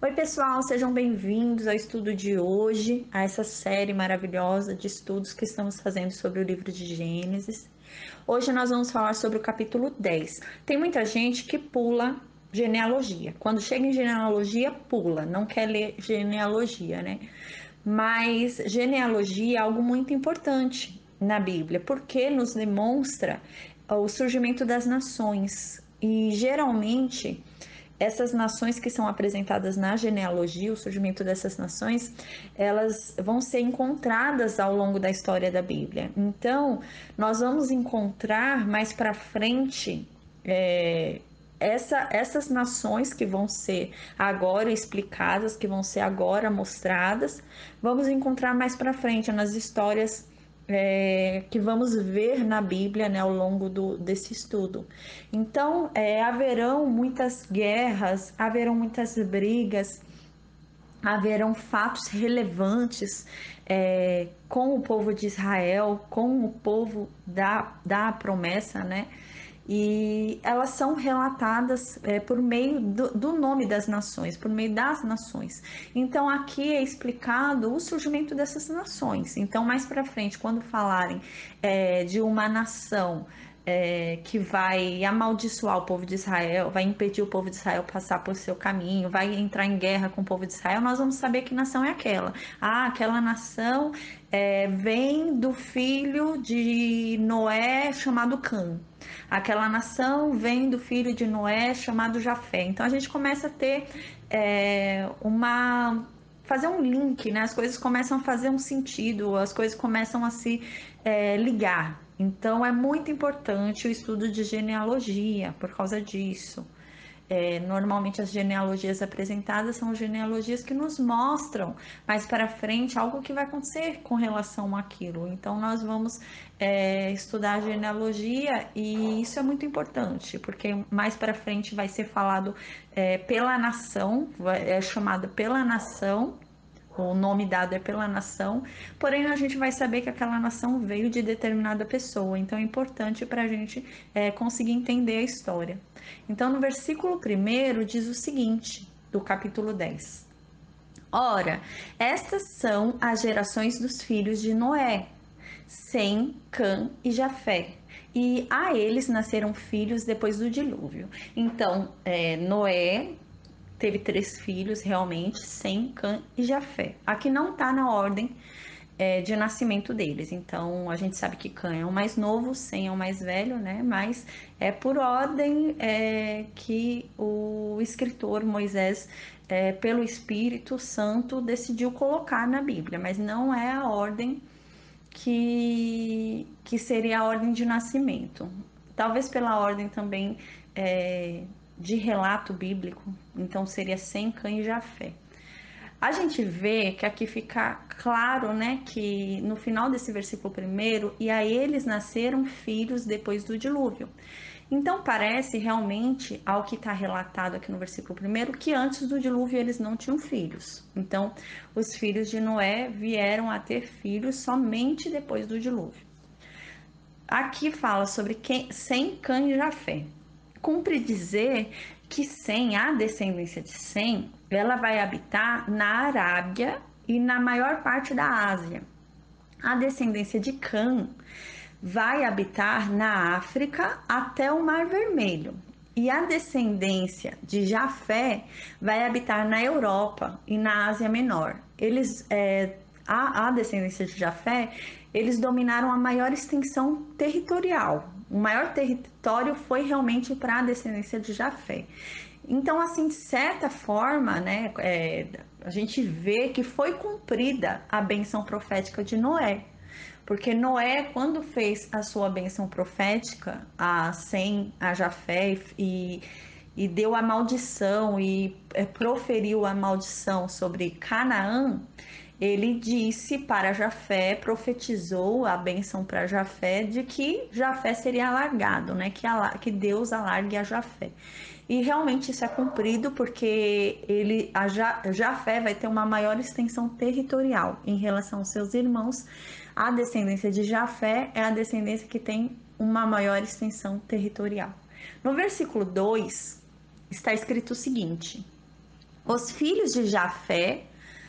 Oi, pessoal, sejam bem-vindos ao estudo de hoje, a essa série maravilhosa de estudos que estamos fazendo sobre o livro de Gênesis. Hoje nós vamos falar sobre o capítulo 10. Tem muita gente que pula genealogia. Quando chega em genealogia, pula, não quer ler genealogia, né? Mas genealogia é algo muito importante na Bíblia, porque nos demonstra o surgimento das nações. E geralmente essas nações que são apresentadas na genealogia, o surgimento dessas nações, elas vão ser encontradas ao longo da história da Bíblia. Então, nós vamos encontrar mais para frente essas nações que vão ser agora explicadas, que vão ser agora mostradas, vamos encontrar mais para frente nas histórias que vamos ver na Bíblia, né, ao longo desse estudo. Então, haverão muitas guerras, haverão muitas brigas, haverão fatos relevantes com o povo de Israel, com o povo da promessa, né? E elas são relatadas por meio do nome das nações, por meio das nações. Então aqui é explicado o surgimento dessas nações. Então mais para frente, quando falarem de uma nação que vai amaldiçoar o povo de Israel, vai impedir o povo de Israel passar por seu caminho, vai entrar em guerra com o povo de Israel, nós vamos saber que nação é aquela. Ah, aquela nação vem do filho de Noé chamado Cã. Aquela nação vem do filho de Noé chamado Jafé. Então a gente começa a ter fazer um link, né? As coisas começam a fazer um sentido, as coisas começam a se ligar. Então é muito importante o estudo de genealogia por causa disso. Normalmente as genealogias apresentadas são genealogias que nos mostram mais para frente algo que vai acontecer com relação àquilo. Então nós vamos estudar a genealogia e isso é muito importante, porque mais para frente vai ser falado pela nação, é chamado pela nação, o nome dado é pela nação, porém a gente vai saber que aquela nação veio de determinada pessoa, então é importante para a gente conseguir entender a história. Então no versículo 1 diz o seguinte, do capítulo 10: Ora, estas são as gerações dos filhos de Noé, Sem, Cã e Jafé. E a eles nasceram filhos depois do dilúvio. Então, Noé teve 3 filhos realmente, Sem, Cã e Jafé. Aqui não está na ordem de nascimento deles. Então a gente sabe que Cã é o mais novo, Sem é o mais velho, né? Mas é por ordem que o escritor Moisés, pelo Espírito Santo, decidiu colocar na Bíblia, mas não é a ordem que seria a ordem de nascimento. Talvez pela ordem também de relato bíblico, então seria Sem, Cã e Jafé. A gente vê que aqui fica claro, né, que no final desse versículo 1, e a eles nasceram filhos depois do dilúvio. Então parece realmente, ao que está relatado aqui no versículo 1, que antes do dilúvio eles não tinham filhos. Então os filhos de Noé vieram a ter filhos somente depois do dilúvio. Aqui fala sobre Sem, Cã e Jafé. Cumpre dizer que Sem, a descendência de Sem, ela vai habitar na Arábia e na maior parte da Ásia. A descendência de Cã vai habitar na África até o Mar Vermelho. E a descendência de Jafé vai habitar na Europa e na Ásia Menor. A descendência de Jafé, eles dominaram a maior extensão territorial. O maior território foi realmente para a descendência de Jafé. Então, assim, de certa forma, né, a gente vê que foi cumprida a bênção profética de Noé. Porque Noé, quando fez a sua bênção profética a Sem, a Jafé e deu a maldição e proferiu a maldição sobre Canaã, ele disse para Jafé, profetizou a bênção para Jafé de que Jafé seria alargado, né? Que Deus alargue a Jafé. E realmente isso é cumprido porque Jafé vai ter uma maior extensão territorial em relação aos seus irmãos. A descendência de Jafé é a descendência que tem uma maior extensão territorial. No versículo 2 está escrito o seguinte: Os filhos de Jafé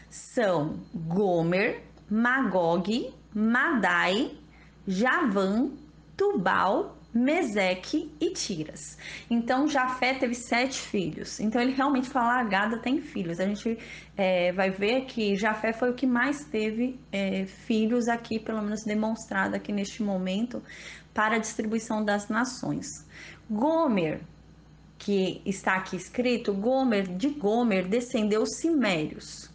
são Gomer, Magog, Madai, Javã, Tubal, Meseque e Tiras. Então Jafé teve 7 filhos. Então ele realmente fala Agada tem filhos. A gente vai ver que Jafé foi o que mais teve filhos aqui, pelo menos demonstrado aqui neste momento, para a distribuição das nações. Gomer, que está aqui escrito, de Gomer descendeu os Cimérios,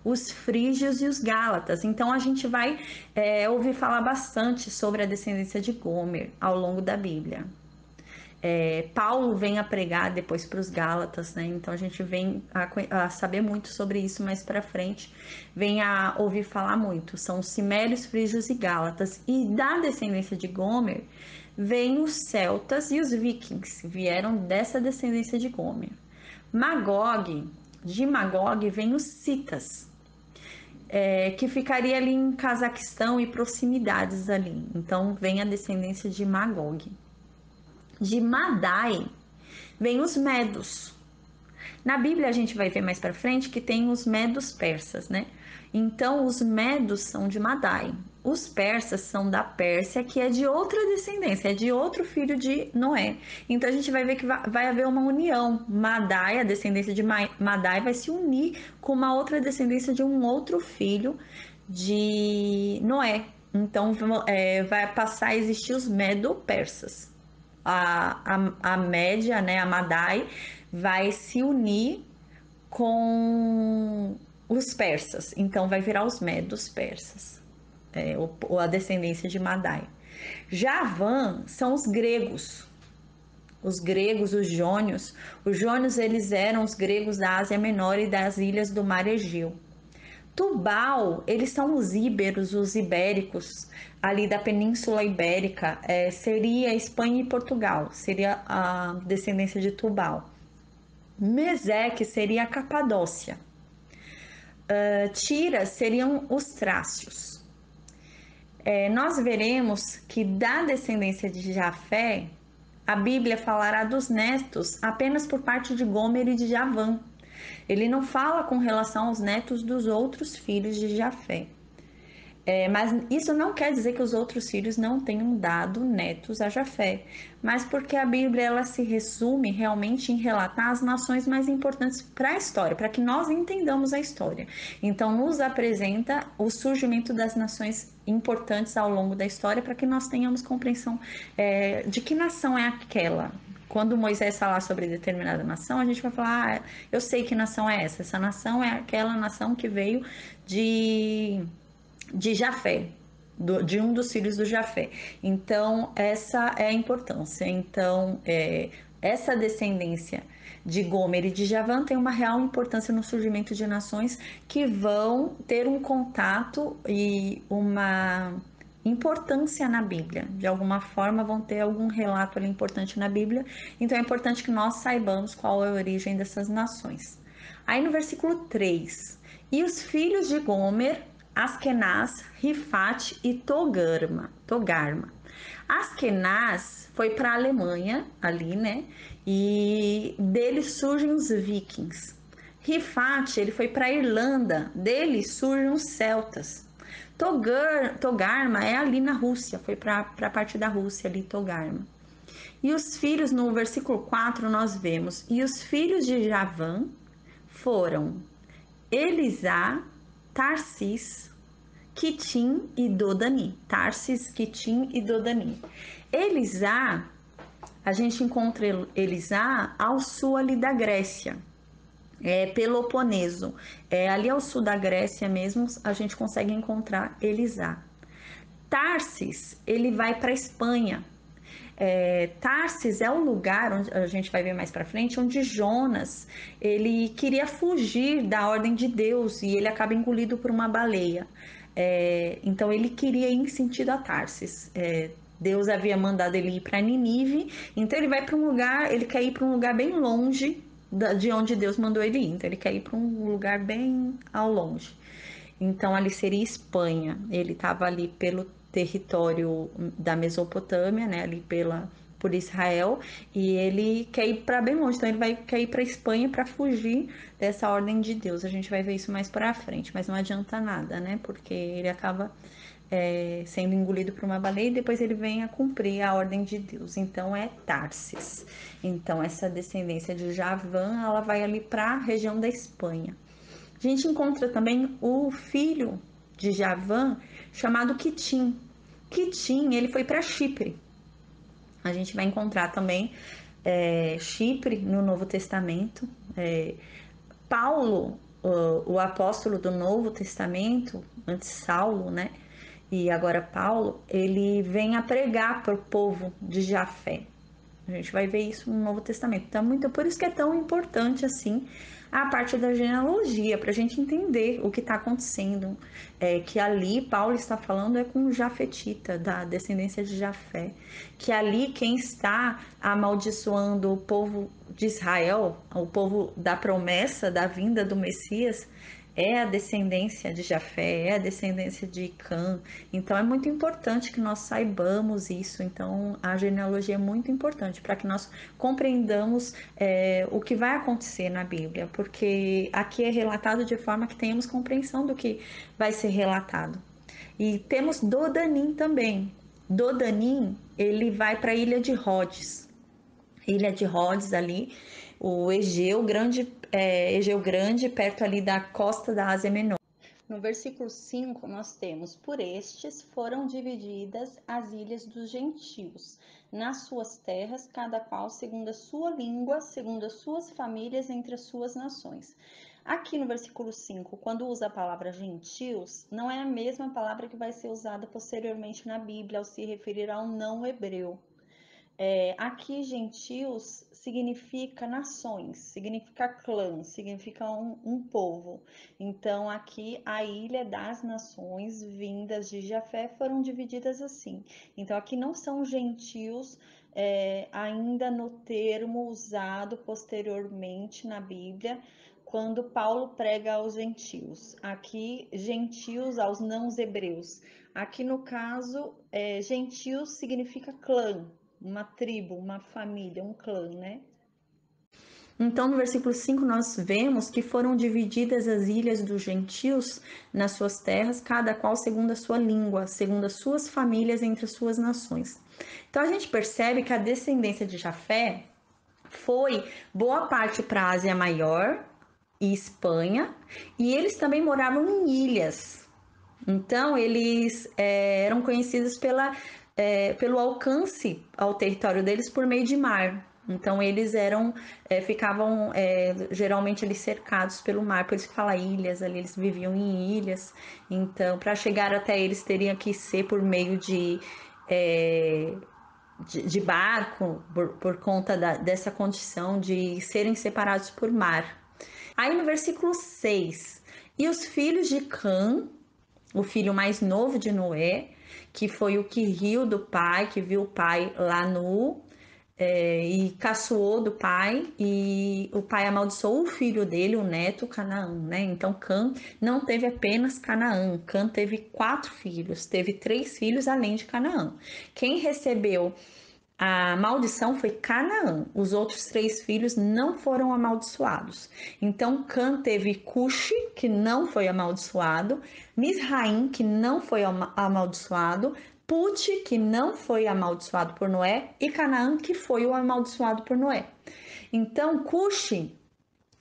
os frígios e os gálatas. Então a gente vai ouvir falar bastante sobre a descendência de Gomer ao longo da Bíblia. Paulo vem a pregar depois para os gálatas, né? Então a gente vem a saber muito sobre isso mais para frente, vem a ouvir falar muito. São os Cimérios, frígios e gálatas. E da descendência de Gomer vêm os celtas e os vikings, vieram dessa descendência de Gomer. De Magog vem os citas, que ficaria ali em Cazaquistão e proximidades ali. Então vem a descendência de Magog. De Madai vem os medos. Na Bíblia a gente vai ver mais para frente que tem os medos persas, né? Então os medos são de Madai. Os persas são da Pérsia, que é de outra descendência, é de outro filho de Noé. Então a gente vai ver que vai haver uma união. Madai, a descendência de Madai, vai se unir com uma outra descendência de um outro filho de Noé. Então vai passar a existir os medo-persas. A Média, né, a Madai, vai se unir com os persas. Então vai virar os medos persas, ou a descendência de Madai. Javã são os gregos. Os gregos, os jônios. Os jônios, eles eram os gregos da Ásia Menor e das ilhas do Mar Egeu. Tubal, eles são os íberos, os ibéricos, ali da Península Ibérica, seria Espanha e Portugal, seria a descendência de Tubal. Meseque seria a Capadócia. Tiras seriam os trácios. Nós veremos que da descendência de Jafé, a Bíblia falará dos netos apenas por parte de Gomer e de Javã. Ele não fala com relação aos netos dos outros filhos de Jafé. Mas isso não quer dizer que os outros filhos não tenham dado netos a Jafé, mas porque a Bíblia ela se resume realmente em relatar as nações mais importantes para a história, para que nós entendamos a história. Então, nos apresenta o surgimento das nações importantes ao longo da história, para que nós tenhamos compreensão de que nação é aquela. Quando Moisés falar sobre determinada nação, a gente vai falar, eu sei que nação é essa. Essa nação é aquela nação que veio de Jafé, de um dos filhos do Jafé. Então, essa é a importância. Então, essa descendência de Gomer e de Javã tem uma real importância no surgimento de nações que vão ter um contato e uma importância na Bíblia. De alguma forma, vão ter algum relato ali importante na Bíblia. Então, é importante que nós saibamos qual é a origem dessas nações. Aí, no versículo 3, e os filhos de Gomer, Askenaz, Rifate e Togarma. Askenaz foi para a Alemanha, ali, né? E dele surgem os vikings. Rifate, ele foi para a Irlanda, dele surgem os celtas. Togarma é ali na Rússia, foi para a parte da Rússia ali, Togarma. E os filhos, no versículo 4, nós vemos, e os filhos de Javã foram Elisá, Tarsis, Quitim e Dodani. Tarsis, Quitim e Dodani. Elisá, a gente encontra Elisá ao sul ali da Grécia, Peloponeso. Ali ao sul da Grécia mesmo, a gente consegue encontrar Elisá. Tarsis, ele vai para a Espanha. Tarsis é o lugar onde a gente vai ver mais para frente, onde Jonas ele queria fugir da ordem de Deus e ele acaba engolido por uma baleia. Então ele queria ir em sentido a Tarsis. Deus havia mandado ele ir para Nínive, então ele vai para um lugar, ele quer ir para um lugar bem longe de onde Deus mandou ele ir. Então ele quer ir para um lugar bem ao longe. Então ali seria Espanha. Ele estava ali pelo território da Mesopotâmia, né, ali por Israel e ele quer ir para bem longe, então quer ir para Espanha para fugir dessa ordem de Deus. A gente vai ver isso mais para frente, mas não adianta nada, né? Porque ele acaba sendo engolido por uma baleia e depois ele vem a cumprir a ordem de Deus. Então é Tarsis. Então essa descendência de Javã, ela vai ali para a região da Espanha. A gente encontra também o filho de Javã chamado Quitim. Quitim, ele foi para Chipre. A gente vai encontrar também Chipre no Novo Testamento. Paulo, o apóstolo do Novo Testamento, antes Saulo, né? E agora Paulo, ele vem a pregar para o povo de Jafé. A gente vai ver isso no Novo Testamento. Então, por isso que é tão importante assim a parte da genealogia, para a gente entender o que está acontecendo. Que ali Paulo está falando com o Jafetita, da descendência de Jafé. Que ali quem está amaldiçoando o povo de Israel, o povo da promessa da vinda do Messias, é a descendência de Jafé, é a descendência de Cã. Então é muito importante que nós saibamos isso. Então a genealogia é muito importante para que nós compreendamos o que vai acontecer na Bíblia, porque aqui é relatado de forma que tenhamos compreensão do que vai ser relatado. E temos Dodanim também. Dodanim, ele vai para a ilha de Rhodes. Ilha de Rhodes ali, o Egeu Grande, perto ali da costa da Ásia Menor. No versículo 5, nós temos: por estes foram divididas as ilhas dos gentios, nas suas terras, cada qual segundo a sua língua, segundo as suas famílias, entre as suas nações. Aqui no versículo 5, quando usa a palavra gentios, não é a mesma palavra que vai ser usada posteriormente na Bíblia ao se referir ao não hebreu. Aqui, gentios significa nações, significa clã, significa um povo. Então, aqui a ilha das nações vindas de Jafé foram divididas assim. Então, aqui não são gentios ainda no termo usado posteriormente na Bíblia, quando Paulo prega aos gentios. Aqui, gentios aos não-hebreus. Aqui, no caso, gentios significa clã, uma tribo, uma família, um clã, né? Então, no versículo 5, nós vemos que foram divididas as ilhas dos gentios nas suas terras, cada qual segundo a sua língua, segundo as suas famílias entre as suas nações. Então, a gente percebe que a descendência de Jafé foi boa parte para a Ásia Maior e Espanha, e eles também moravam em ilhas. Então, eles eram conhecidos pelo alcance ao território deles por meio de mar. Então, eles ficavam geralmente ali cercados pelo mar, por isso que fala ilhas, ali eles viviam em ilhas. Então, para chegar até eles, teria que ser por meio de barco, por conta dessa condição de serem separados por mar. Aí no versículo 6, e os filhos de Cã, o filho mais novo de Noé, que foi o que riu do pai, que viu o pai lá nu, e caçoou do pai, e o pai amaldiçoou o filho dele, o neto, Canaã, né? Então Cã não teve apenas Canaã, Cã teve 4 filhos, teve 3 filhos além de Canaã. Quem recebeu a maldição foi Canaã. Os outros 3 filhos não foram amaldiçoados. Então, Cã teve Cuxi, que não foi amaldiçoado, Misraim, que não foi amaldiçoado, Put, que não foi amaldiçoado por Noé, e Canaã, que foi o amaldiçoado por Noé. Então, Cuxi,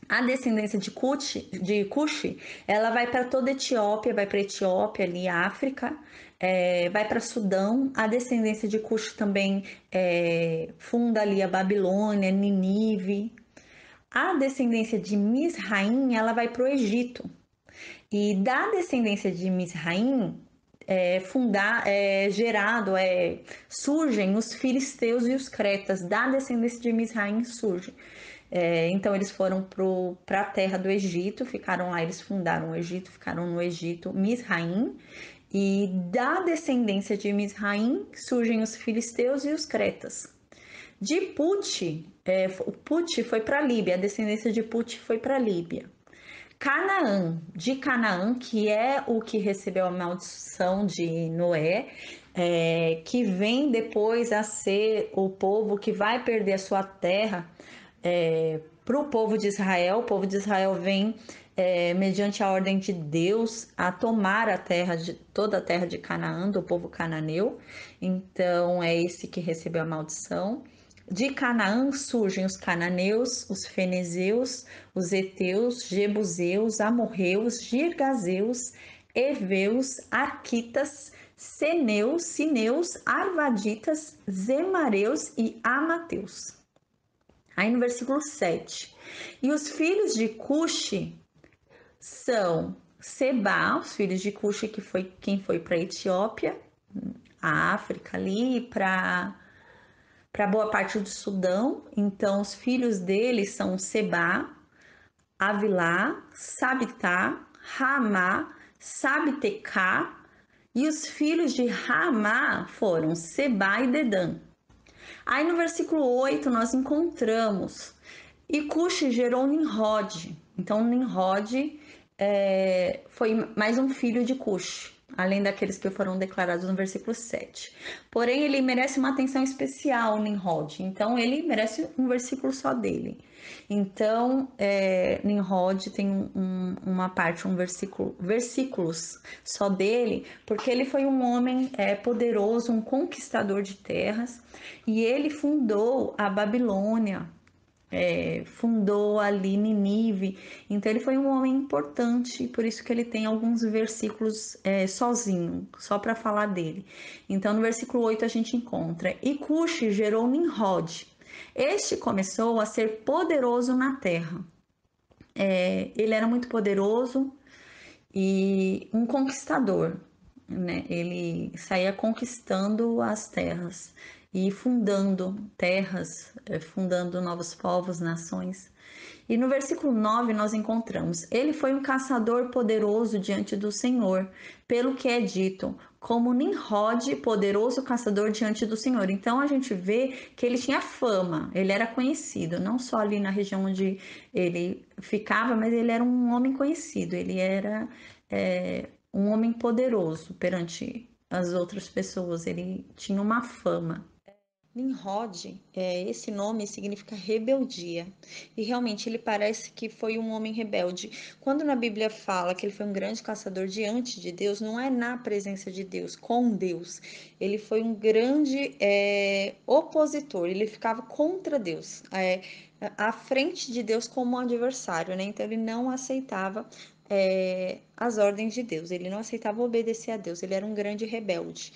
a descendência de Cuxi, ela vai para toda a Etiópia, vai para Etiópia, ali, África, vai para Sudão. A descendência de Cuxi também funda ali a Babilônia, Ninive. A descendência de Misraim, ela vai para o Egito. E da descendência de Misraim, surgem os filisteus e os cretas. Da descendência de Misraim surgem. Então eles foram para a terra do Egito, ficaram lá, eles fundaram o Egito, ficaram no Egito, Misraim, e da descendência de Misraim surgem os filisteus e os cretas. De Put, o Put foi para a Líbia, a descendência de Put foi para a Líbia. De Canaã, que é o que recebeu a maldição de Noé, que vem depois a ser o povo que vai perder a sua terra para o povo de Israel. O povo de Israel vem, mediante a ordem de Deus, a tomar a terra toda a terra de Canaã, do povo cananeu. Então é esse que recebeu a maldição. De Canaã surgem os cananeus, os fenezeus, os heteus, jebuseus, amorreus, girgazeus, heveus, arquitas, ceneus, sineus, arvaditas, zemareus e amateus. Aí no versículo 7. E os filhos de Cuxi são Seba, os filhos de Cuxi, que foi quem foi para a Etiópia, a África ali, para boa parte do Sudão. Então, os filhos deles são Seba, Avilá, Sabitá, Ramá, Sabtecá, e os filhos de Ramá foram Seba e Dedã. Aí no versículo 8 nós encontramos, e Cuxi gerou Nimrod. Então Nimrod foi mais um filho de Cuxi, além daqueles que foram declarados no versículo 7. Porém, ele merece uma atenção especial, Nimrod. Então, ele merece um versículo só dele. Então, Nimrod tem uma parte, versículos só dele, porque ele foi um homem poderoso, um conquistador de terras, e ele fundou a Babilônia, fundou ali Ninive. Então ele foi um homem importante, por isso que ele tem alguns versículos sozinho, só para falar dele. Então no versículo 8 a gente encontra: e Cuxi gerou Nimrod. Este começou a ser poderoso na terra. Ele era muito poderoso e um conquistador, né? Ele saía conquistando as terras e fundando terras, fundando novos povos, nações. E no versículo 9 nós encontramos: ele foi um caçador poderoso diante do Senhor, pelo que é dito, como Nimrod, poderoso caçador diante do Senhor. Então a gente vê que ele tinha fama, ele era conhecido, não só ali na região onde ele ficava, mas ele era um homem conhecido, ele era um homem poderoso perante as outras pessoas, ele tinha uma fama. Nimrod, esse nome significa rebeldia. E realmente ele parece que foi um homem rebelde. Quando na Bíblia fala que ele foi um grande caçador diante de Deus, não é na presença de Deus, com Deus. Ele foi um grande opositor, ele ficava contra Deus, à frente de Deus como um adversário, né? Então ele não aceitava as ordens de Deus, ele não aceitava obedecer a Deus, ele era um grande rebelde.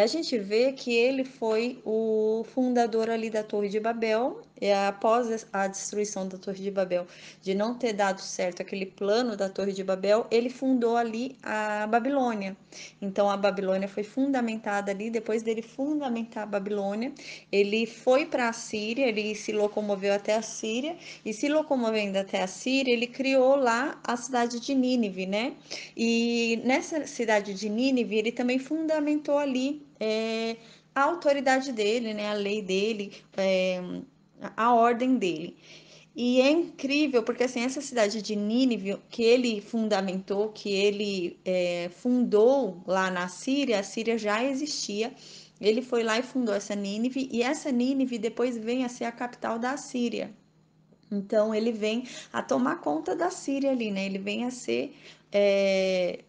A gente vê que ele foi o fundador ali da Torre de Babel, após a destruição da Torre de Babel, de não ter dado certo aquele plano da Torre de Babel, ele fundou ali a Babilônia. Então a Babilônia foi fundamentada ali. Depois dele fundamentar a Babilônia, ele foi para a Síria, ele se locomoveu até a Síria, e se locomovendo até a Síria, ele criou lá a cidade de Nínive, né? E nessa cidade de Nínive, ele também fundamentou ali a autoridade dele, né? A lei dele, a ordem dele. E é incrível porque assim, essa cidade de Nínive que ele fundamentou, que ele fundou lá na Síria, a Síria já existia. Ele foi lá e fundou essa Nínive, e essa Nínive depois vem a ser a capital da Síria. Então ele vem a tomar conta da Síria ali, né? Ele vem a ser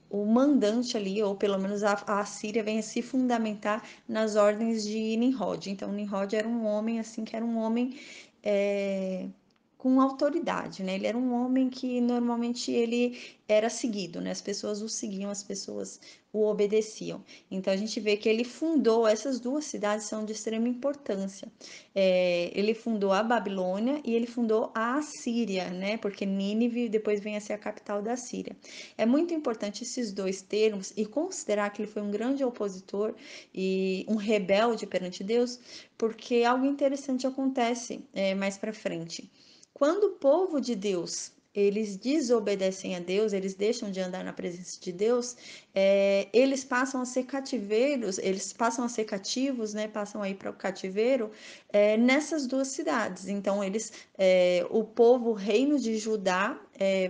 o mandante ali, ou pelo menos a Síria vem a se fundamentar nas ordens de Nimrod. Então Nimrod era um homem assim, que era um homem com autoridade, né? Ele era um homem que normalmente ele era seguido, né? As pessoas o seguiam, as pessoas o obedeciam. Então a gente vê que ele fundou essas duas cidades, são de extrema importância. Ele fundou a Babilônia e ele fundou a Assíria, né? Porque Nínive depois vem a ser a capital da Síria. É muito importante esses dois termos e considerar que ele foi um grande opositor e um rebelde perante Deus, porque algo interessante acontece mais para frente. Quando o povo de Deus eles desobedecem a Deus, eles deixam de andar na presença de Deus, eles passam a ser cativeiros, eles passam a ser cativos, né? Passam aí para o cativeiro nessas duas cidades. Então, o povo, o reino de Judá,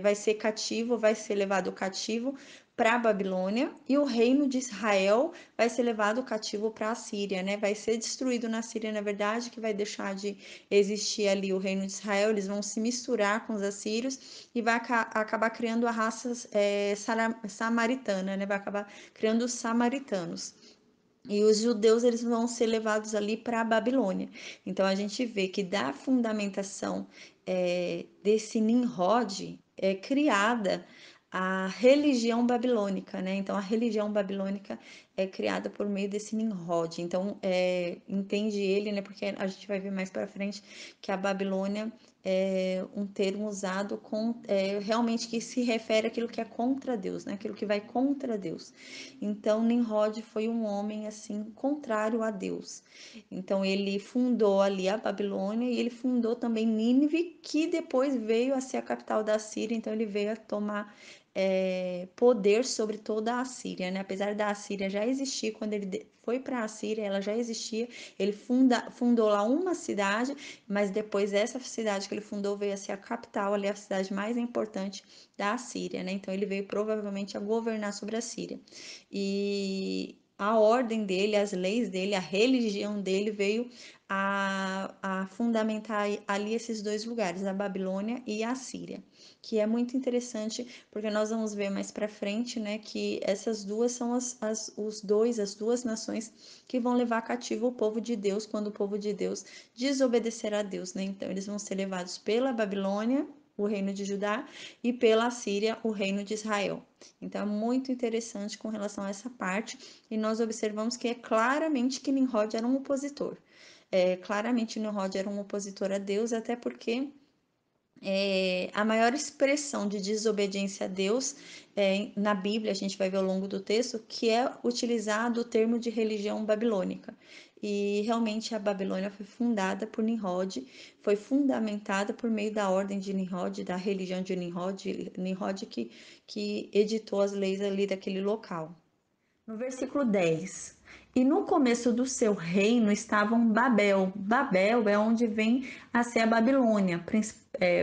vai ser cativo, vai ser levado cativo para a Babilônia, e o reino de Israel vai ser levado cativo para a Síria, né? Vai ser destruído na Síria, na verdade, que vai deixar de existir ali o reino de Israel, eles vão se misturar com os assírios e vai acabar criando a raça samaritana, né? Vai acabar criando os samaritanos. E os judeus eles vão ser levados ali para a Babilônia. Então a gente vê que da fundamentação desse Nimrod é criada a religião babilônica, né? Então a religião babilônica é criada por meio desse Nimrod. Então entende ele, né? Porque a gente vai ver mais para frente que a Babilônia é um termo usado realmente que se refere àquilo que é contra Deus, né? Aquilo que vai contra Deus. Então, Nimrod foi um homem assim contrário a Deus. Então, ele fundou ali a Babilônia e ele fundou também Nínive, que depois veio a ser a capital da Síria. Então, ele veio a tomar poder sobre toda a Síria, né? Apesar da Síria já existir, quando ele foi para a Síria, ela já existia. Ele fundou lá uma cidade, mas depois essa cidade que ele fundou veio a ser a capital, ali a cidade mais importante da Síria, né? Então ele veio provavelmente a governar sobre a Síria. E a ordem dele, as leis dele, a religião dele veio a fundamentar ali esses dois lugares, a Babilônia e a Síria, que é muito interessante porque nós vamos ver mais para frente, né, que essas duas são as duas nações que vão levar cativo o povo de Deus quando o povo de Deus desobedecer a Deus, né? Então eles vão ser levados pela Babilônia, o reino de Judá, e pela Síria, o reino de Israel. Então é muito interessante com relação a essa parte, e nós observamos que é claramente que Nimrod era um opositor. Claramente Nimrod era um opositor a Deus, até porque a maior expressão de desobediência a Deus na Bíblia, a gente vai ver ao longo do texto, que é utilizado o termo de religião babilônica. E realmente a Babilônia foi fundada por Nimrod, foi fundamentada por meio da ordem de Nimrod, da religião de Nimrod que editou as leis ali daquele local. No versículo 10. E no começo do seu reino estavam Babel. Babel é onde vem a ser a Babilônia.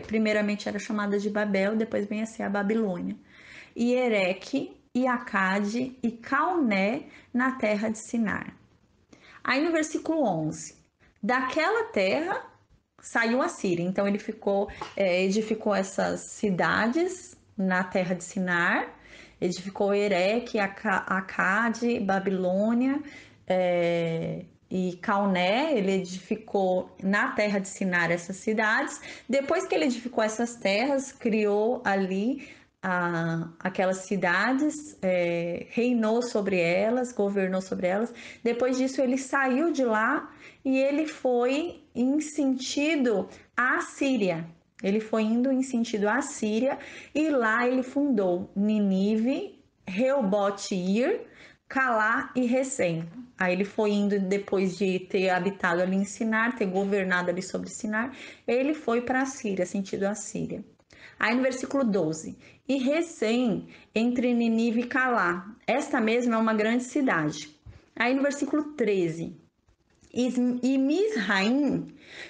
Primeiramente era chamada de Babel, depois vem a ser a Babilônia. E Ereque, e Acade, e Calné na terra de Sinar. Aí no versículo 11. Daquela terra saiu a Síria. Então ele edificou essas cidades na terra de Sinar, edificou Ereque, Acade, Babilônia e Calné. Ele edificou na terra de Sinar essas cidades. Depois que ele edificou essas terras, criou ali aquelas cidades, reinou sobre elas, governou sobre elas. Depois disso, ele saiu de lá e ele foi em sentido à Síria. Ele foi indo em sentido à Síria e lá ele fundou Ninive, Reobote-Ir, Calá e Recém. Aí ele foi indo, depois de ter habitado ali em Sinar, ter governado ali sobre Sinar, ele foi para a Síria, sentido à Síria. Aí no versículo 12, e Recém entre Ninive e Calá. Esta mesma é uma grande cidade. Aí no versículo 13, e Misraim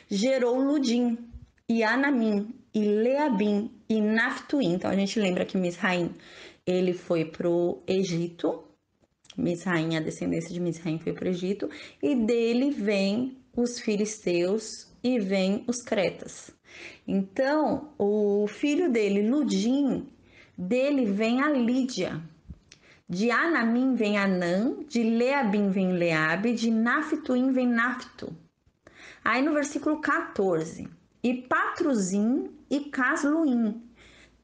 gerou Ludim, e Anamim, e Leabim, e Naftuim. Então a gente lembra que Misraim ele foi para o Egito. Misraim, a descendência de Misraim foi para o Egito, e dele vem os filisteus e vem os cretas. Então, o filho dele, Ludim, dele vem a Lídia. De Anamim vem Anã, de Leabim vem Leabe, de Naftuim vem Naftu. Aí no versículo 14, e Patruzim e Casluim,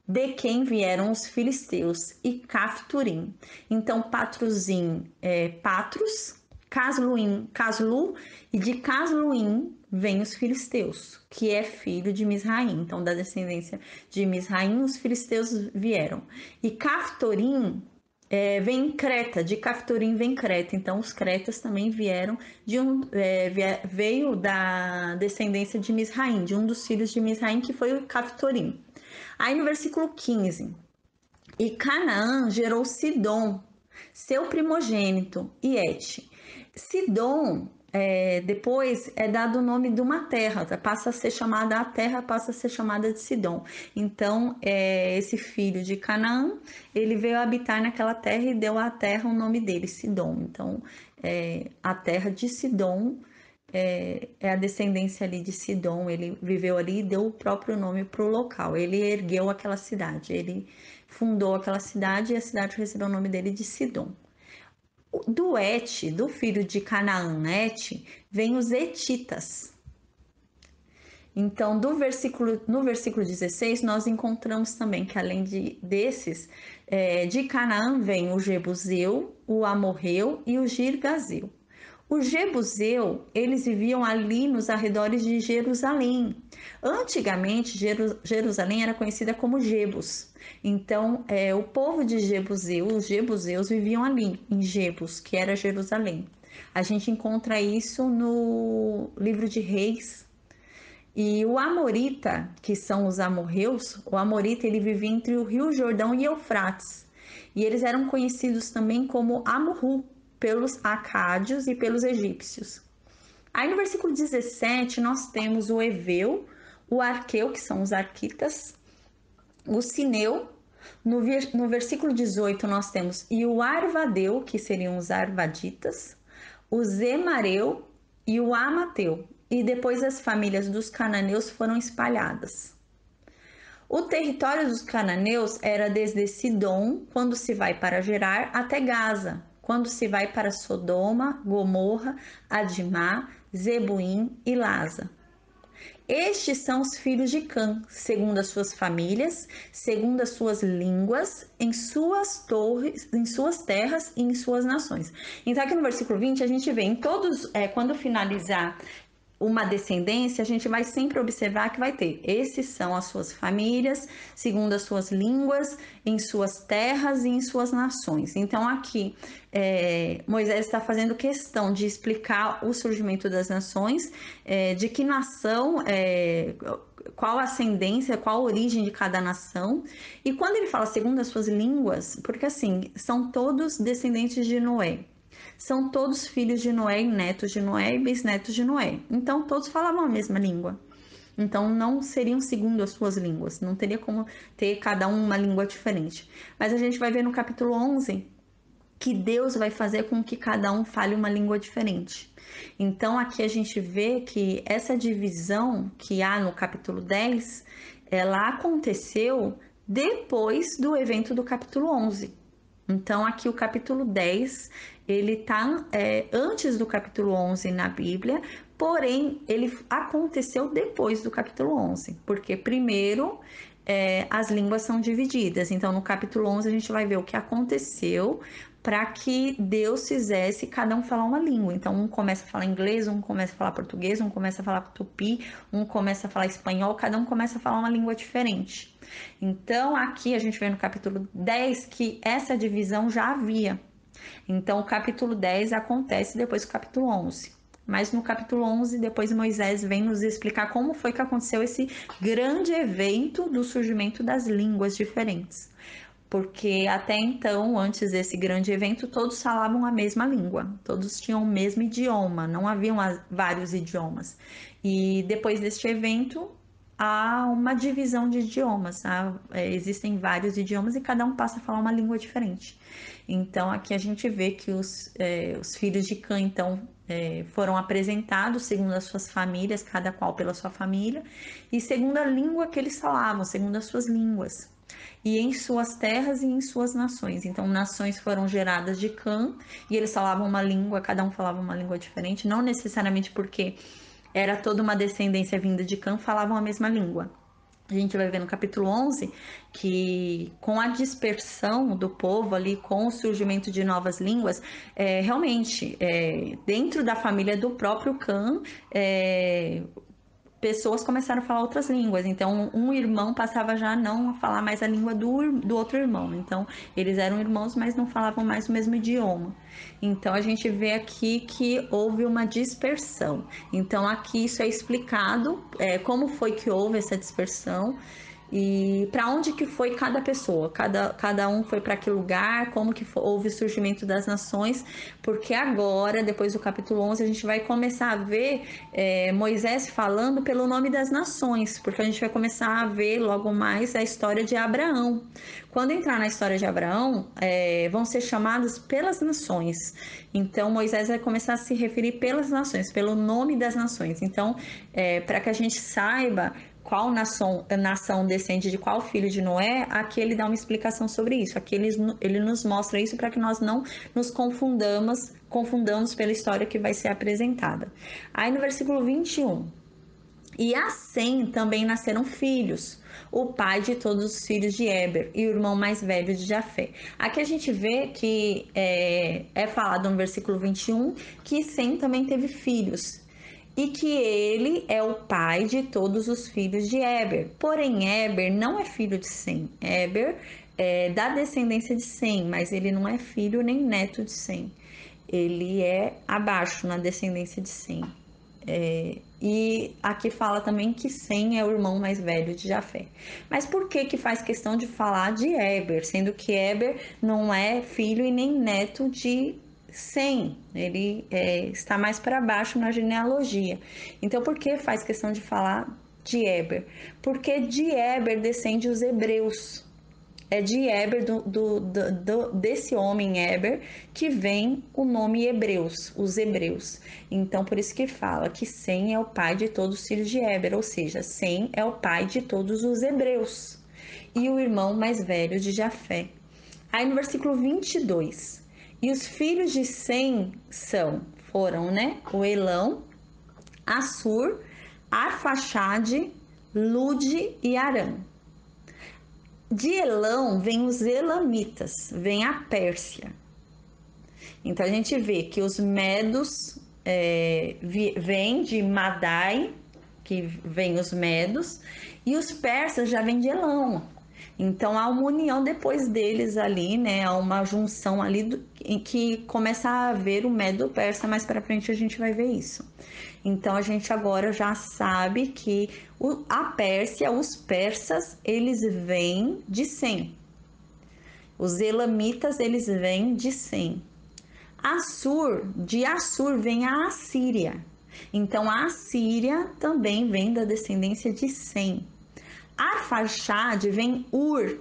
de quem vieram os filisteus, e Cafturim. Então, Patruzim é Patrus, Casluim, Caslu, e de Casluim vem os filisteus, que é filho de Misraim. Então, da descendência de Misraim, os filisteus vieram. E Caftorim vem Creta, de Caftorim vem Creta. Então, os cretas também vieram veio da descendência de Misraim, de um dos filhos de Misraim, que foi o Caftorim. Aí no versículo 15, e Canaã gerou Sidom, seu primogênito, e Et. Sidom depois é dado o nome de uma terra, passa a ser chamada, a terra passa a ser chamada de Sidom. Então, esse filho de Canaã, ele veio habitar naquela terra e deu à terra o nome dele, Sidom. Então, a terra de Sidom é a descendência ali de Sidom, ele viveu ali e deu o próprio nome para o local. Ele ergueu aquela cidade, ele fundou aquela cidade e a cidade recebeu o nome dele de Sidom. Do Et, do filho de Canaã, Et, vem os Etitas. Então, no versículo 16, nós encontramos também que além desses, de Canaã vem o Jebuseu, o Amorreu e o Girgazeu. O Jebuseu, eles viviam ali nos arredores de Jerusalém. Antigamente, Jerusalém era conhecida como Jebus. Então, o povo de Jebuseu, os Jebuseus viviam ali, em Jebus, que era Jerusalém. A gente encontra isso no livro de Reis. E o Amorita, que são os amorreus, o Amorita ele vivia entre o Rio Jordão e Eufrates. E eles eram conhecidos também como Amorru, pelos acádios e pelos egípcios. Aí no versículo 17 nós temos o Eveu, o Arqueu, que são os arquitas, o Sineu. No versículo 18 nós temos e o Arvadeu, que seriam os arvaditas, o Zemareu e o Amateu. E depois as famílias dos cananeus foram espalhadas. O território dos cananeus era desde Sidom, quando se vai para Gerar, até Gaza, quando se vai para Sodoma, Gomorra, Adimá, Zebuim e Lasa. Estes são os filhos de Cã, segundo as suas famílias, segundo as suas línguas, em suas torres, em suas terras e em suas nações. Então aqui no versículo 20 a gente vê em todos, quando finalizar uma descendência, a gente vai sempre observar que vai ter, esses são as suas famílias, segundo as suas línguas, em suas terras e em suas nações. Então aqui Moisés está fazendo questão de explicar o surgimento das nações, de que nação, qual a ascendência, qual a origem de cada nação. E quando ele fala segundo as suas línguas, porque assim, são todos descendentes de Noé. São todos filhos de Noé, netos de Noé e bisnetos de Noé. Então, todos falavam a mesma língua. Então, não seriam segundo as suas línguas. Não teria como ter cada um uma língua diferente. Mas a gente vai ver no capítulo 11 que Deus vai fazer com que cada um fale uma língua diferente. Então, aqui a gente vê que essa divisão que há no capítulo 10, ela aconteceu depois do evento do capítulo 11. Então, aqui o capítulo 10, ele está antes do capítulo 11 na Bíblia, porém, ele aconteceu depois do capítulo 11, porque primeiro as línguas são divididas. Então, no capítulo 11, a gente vai ver o que aconteceu para que Deus fizesse cada um falar uma língua. Então, um começa a falar inglês, um começa a falar português, um começa a falar tupi, um começa a falar espanhol, cada um começa a falar uma língua diferente. Então, aqui a gente vê no capítulo 10 que essa divisão já havia. Então, o capítulo 10 acontece depois do capítulo 11. Mas no capítulo 11, depois Moisés vem nos explicar como foi que aconteceu esse grande evento do surgimento das línguas diferentes. Porque até então, antes desse grande evento, todos falavam a mesma língua, todos tinham o mesmo idioma, não haviam vários idiomas. E depois deste evento, há uma divisão de idiomas, existem vários idiomas e cada um passa a falar uma língua diferente. Então, aqui a gente vê que os filhos de Cã, então, foram apresentados segundo as suas famílias, cada qual pela sua família, e segundo a língua que eles falavam, segundo as suas línguas, e em suas terras e em suas nações. Então, nações foram geradas de Cã, e eles falavam uma língua, cada um falava uma língua diferente, não necessariamente porque era toda uma descendência vinda de Cã, falavam a mesma língua. A gente vai ver no capítulo 11 que com a dispersão do povo ali, com o surgimento de novas línguas, realmente, dentro da família do próprio Cã, pessoas começaram a falar outras línguas. Então, um irmão passava já a não falar mais a língua do outro irmão. Então, eles eram irmãos, mas não falavam mais o mesmo idioma. Então, a gente vê aqui que houve uma dispersão. Então, aqui isso é explicado, como foi que houve essa dispersão. e para onde que foi cada pessoa, cada um foi para que lugar, como que houve o surgimento das nações, porque agora, depois do capítulo 11, a gente vai começar a ver Moisés falando pelo nome das nações, porque a gente vai começar a ver logo mais a história de Abraão. Quando entrar na história de Abraão, vão ser chamados pelas nações. Então, Moisés vai começar a se referir pelas nações, pelo nome das nações. Então, para que a gente saiba qual nação descende de qual filho de Noé, aqui ele dá uma explicação sobre isso. Aqui ele nos mostra isso para que nós não nos confundamos pela história que vai ser apresentada. Aí no versículo 21, e a Sem também nasceram filhos, o pai de todos os filhos de Éber e o irmão mais velho de Jafé. Aqui a gente vê que é falado no versículo 21 que Sem também teve filhos e que ele é o pai de todos os filhos de Éber. Porém, Éber não é filho de Sem. Éber é da descendência de Sem, mas ele não é filho nem neto de Sem. Ele é abaixo na descendência de Sem. E aqui fala também que Sem é o irmão mais velho de Jafé. Mas por que faz questão de falar de Éber, sendo que Éber não é filho e nem neto de Sem? Ele está mais para baixo na genealogia. Então, por que faz questão de falar de Éber? Porque de Éber descende os hebreus. É de Éber, desse homem Éber, que vem o nome Hebreus, os hebreus. Então, por isso que fala que Sem é o pai de todos os filhos de Éber, ou seja, Sem é o pai de todos os hebreus e o irmão mais velho de Jafé. Aí no versículo 22, e os filhos de Sem foram, o Elão, Assur, Arfaxade, Lude e Arã. De Elão vem os elamitas, vem a Pérsia. Então a gente vê que os medos vêm de Madai, que vem os medos, e os persas já vêm de Elão. Então há uma união depois deles ali, há uma junção ali em que começa a haver o medo-persa, mais para frente a gente vai ver isso. Então a gente agora já sabe que a Pérsia, os persas, eles vêm de Sem. Os elamitas, eles vêm de Sem. De Assur vem a Assíria. Então a Assíria também vem da descendência de Sem. Arfaxade vem Ur,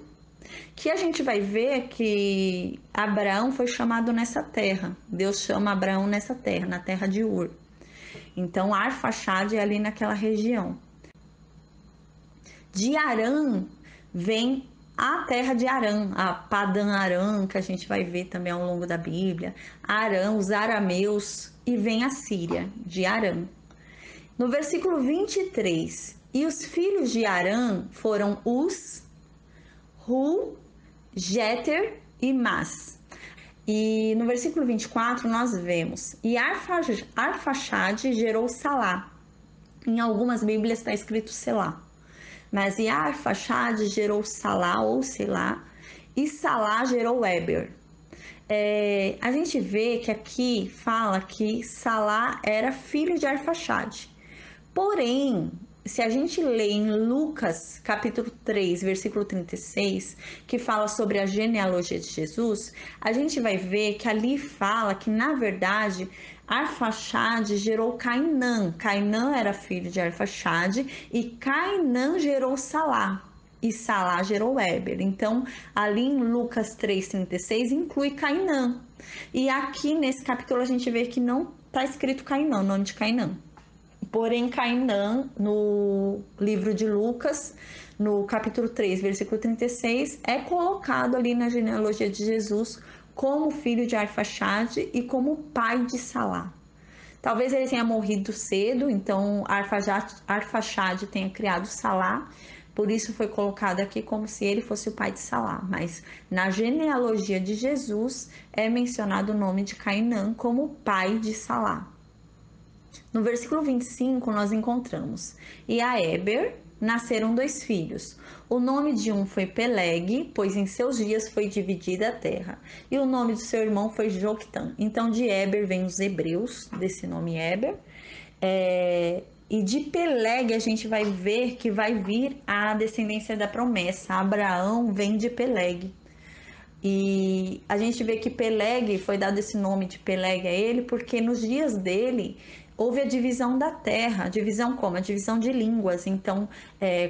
que a gente vai ver que Abraão foi chamado nessa terra. Deus chama Abraão nessa terra, na terra de Ur. Então, Arfaxade é ali naquela região. De Arã vem a terra de Arã, a Padã Arã, que a gente vai ver também ao longo da Bíblia. Arã, os arameus, e vem a Síria, de Arã. No versículo 23, e os filhos de Arã foram Uz, Hu, Jeter e Mas. E no versículo 24 nós vemos, e Arfaxade gerou Salá. Em algumas Bíblias está escrito Selá. Mas e Arfaxade gerou Salá ou Selá, e Salá gerou Éber. A gente vê que aqui fala que Salá era filho de Arfaxade. Porém, se a gente lê em Lucas, capítulo 3, versículo 36, que fala sobre a genealogia de Jesus, a gente vai ver que ali fala que, na verdade, Arfaxade gerou Cainã. Cainã era filho de Arfaxade e Cainã gerou Salá. E Salá gerou Éber. Então, ali em Lucas 3,36, inclui Cainã. E aqui nesse capítulo a gente vê que não está escrito Cainã, o nome de Cainã. Porém, Cainã, no livro de Lucas, no capítulo 3, versículo 36, é colocado ali na genealogia de Jesus como filho de Arfaxade e como pai de Salá. Talvez ele tenha morrido cedo, então Arfaxade tenha criado Salá, por isso foi colocado aqui como se ele fosse o pai de Salá. Mas na genealogia de Jesus é mencionado o nome de Cainã como pai de Salá. No versículo 25 nós encontramos, e a Éber nasceram 2 filhos. O nome de um foi Peleg, pois em seus dias foi dividida a terra. E o nome do seu irmão foi Joctã. Então de Éber vem os hebreus, desse nome Éber. E de Peleg a gente vai ver que vai vir a descendência da promessa. Abraão vem de Peleg. E a gente vê que Peleg, foi dado esse nome de Peleg a ele, porque nos dias dele houve a divisão da terra. A divisão como? A divisão de línguas. Então,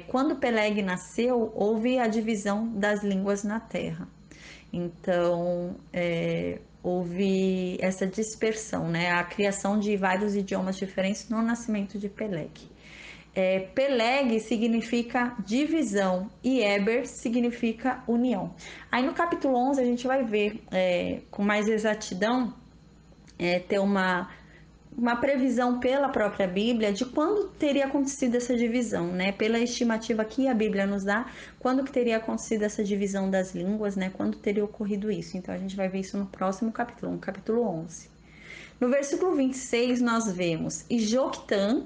quando Peleg nasceu, houve a divisão das línguas na terra. Então, houve essa dispersão, né? A criação de vários idiomas diferentes no nascimento de Peleg. Peleg significa divisão e Eber significa união. Aí no capítulo 11 a gente vai ver com mais exatidão, ter uma previsão pela própria Bíblia de quando teria acontecido essa divisão, né? Pela estimativa que a Bíblia nos dá, quando que teria acontecido essa divisão das línguas, né? Quando teria ocorrido isso. Então a gente vai ver isso no próximo capítulo, no capítulo 11. No versículo 26 nós vemos: e Joctã,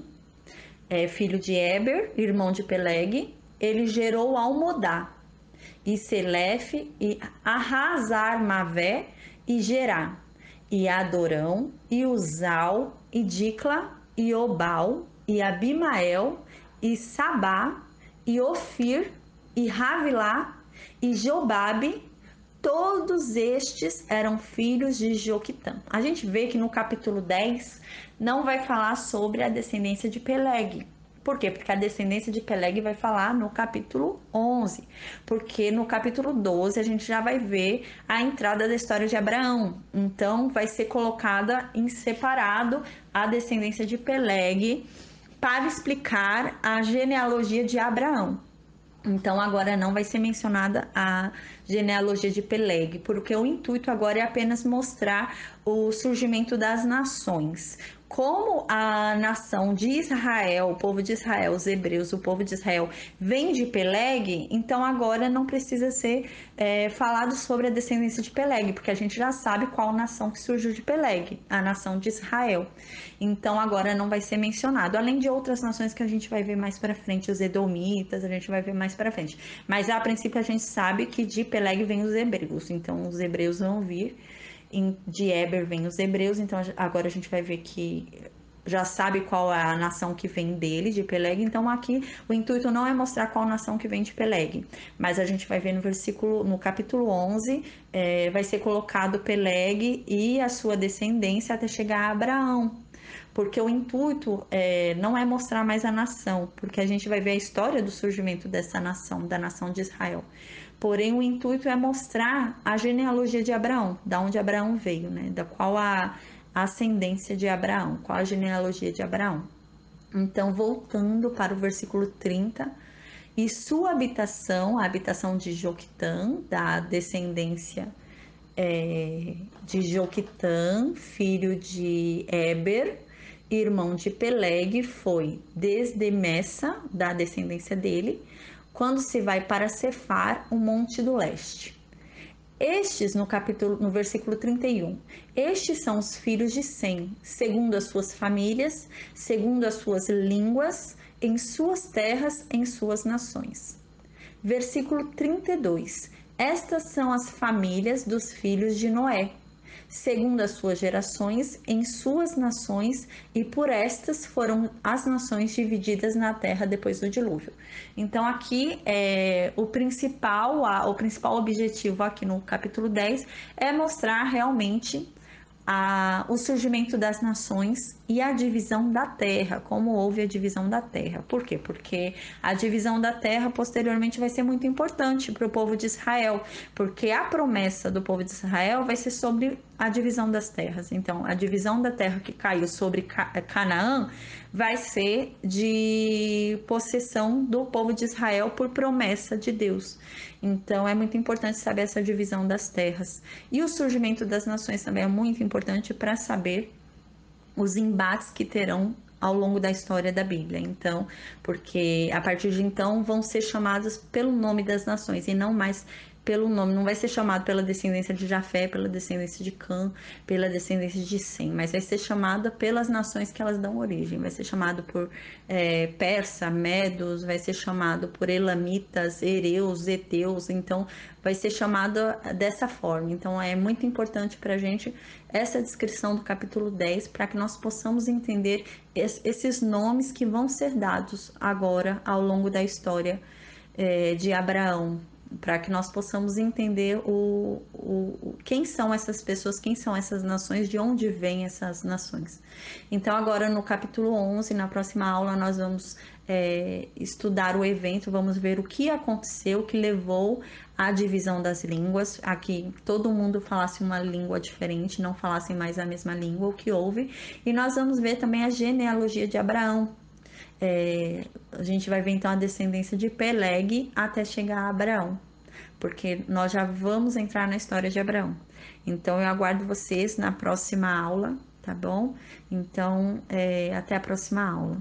filho de Eber, irmão de Peleg, ele gerou Almodá, e Selefe, e Arrasar-Mavé, e Gerá, e Adorão, e Uzal, e Dicla, e Obal, e Abimael, e Sabá, e Ofir, e Ravilá, e Jobabe. Todos estes eram filhos de Joquitã. A gente vê que no capítulo 10 não vai falar sobre a descendência de Peleg. Por quê? Porque a descendência de Peleg vai falar no capítulo 11. Porque no capítulo 12 a gente já vai ver a entrada da história de Abraão. Então vai ser colocada em separado a descendência de Peleg para explicar a genealogia de Abraão. Então agora não vai ser mencionada a genealogia de Peleg, porque o intuito agora é apenas mostrar o surgimento das nações. Como a nação de Israel, o povo de Israel, os hebreus, o povo de Israel vem de Peleg, então agora não precisa ser falado sobre a descendência de Peleg, porque a gente já sabe qual nação que surgiu de Peleg, a nação de Israel. Então agora não vai ser mencionado, além de outras nações que a gente vai ver mais para frente, os edomitas, a gente vai ver mais para frente. Mas a princípio a gente sabe que de Peleg vem os hebreus, então os hebreus vão vir. De Eber vem os hebreus, então agora a gente vai ver que já sabe qual é a nação que vem dele, de Peleg. Então aqui o intuito não é mostrar qual nação que vem de Peleg, mas a gente vai ver no capítulo 11, vai ser colocado Peleg e a sua descendência até chegar a Abraão. Porque o intuito não é mostrar mais a nação, porque a gente vai ver a história do surgimento dessa nação, da nação de Israel. Porém, o intuito é mostrar a genealogia de Abraão, da onde Abraão veio, né? Da qual a ascendência de Abraão, qual a genealogia de Abraão. Então, voltando para o versículo 30, e sua habitação, a habitação de Joquitã, da descendência de Joquitã, filho de Eber, irmão de Peleg, foi desde Messa, da descendência dele, quando se vai para Cefar, o monte do leste. Estes, no versículo 31, estes são os filhos de Sem, segundo as suas famílias, segundo as suas línguas, em suas terras, em suas nações. Versículo 32, estas são as famílias dos filhos de Noé, segundo as suas gerações, em suas nações, e por estas foram as nações divididas na terra depois do dilúvio. Então aqui o principal objetivo aqui no capítulo 10 é mostrar realmente o surgimento das nações e a divisão da terra, como houve a divisão da terra. Por quê? Porque a divisão da terra posteriormente vai ser muito importante para o povo de Israel, porque a promessa do povo de Israel vai ser sobre a divisão das terras. Então, a divisão da terra que caiu sobre Canaã vai ser de possessão do povo de Israel por promessa de Deus. Então, é muito importante saber essa divisão das terras. E o surgimento das nações também é muito importante para saber os embates que terão ao longo da história da Bíblia. Então, porque a partir de então vão ser chamados pelo nome das nações e não mais pelo nome, não vai ser chamado pela descendência de Jafé, pela descendência de Cã, pela descendência de Sem, mas vai ser chamada pelas nações que elas dão origem. Vai ser chamado por Persa, Medos, vai ser chamado por Elamitas, Ereus, Eteus, então vai ser chamado dessa forma. Então é muito importante para a gente essa descrição do capítulo 10, para que nós possamos entender esses nomes que vão ser dados agora ao longo da história de Abraão, para que nós possamos entender quem são essas pessoas, quem são essas nações, de onde vêm essas nações. Então, agora no capítulo 11, na próxima aula, nós vamos estudar o evento, vamos ver o que aconteceu, que levou à divisão das línguas, a que todo mundo falasse uma língua diferente, não falassem mais a mesma língua, o que houve. E nós vamos ver também a genealogia de Abraão. A gente vai ver então a descendência de Peleg até chegar a Abraão, porque nós já vamos entrar na história de Abraão. Então eu aguardo vocês na próxima aula, tá bom? Então até a próxima aula.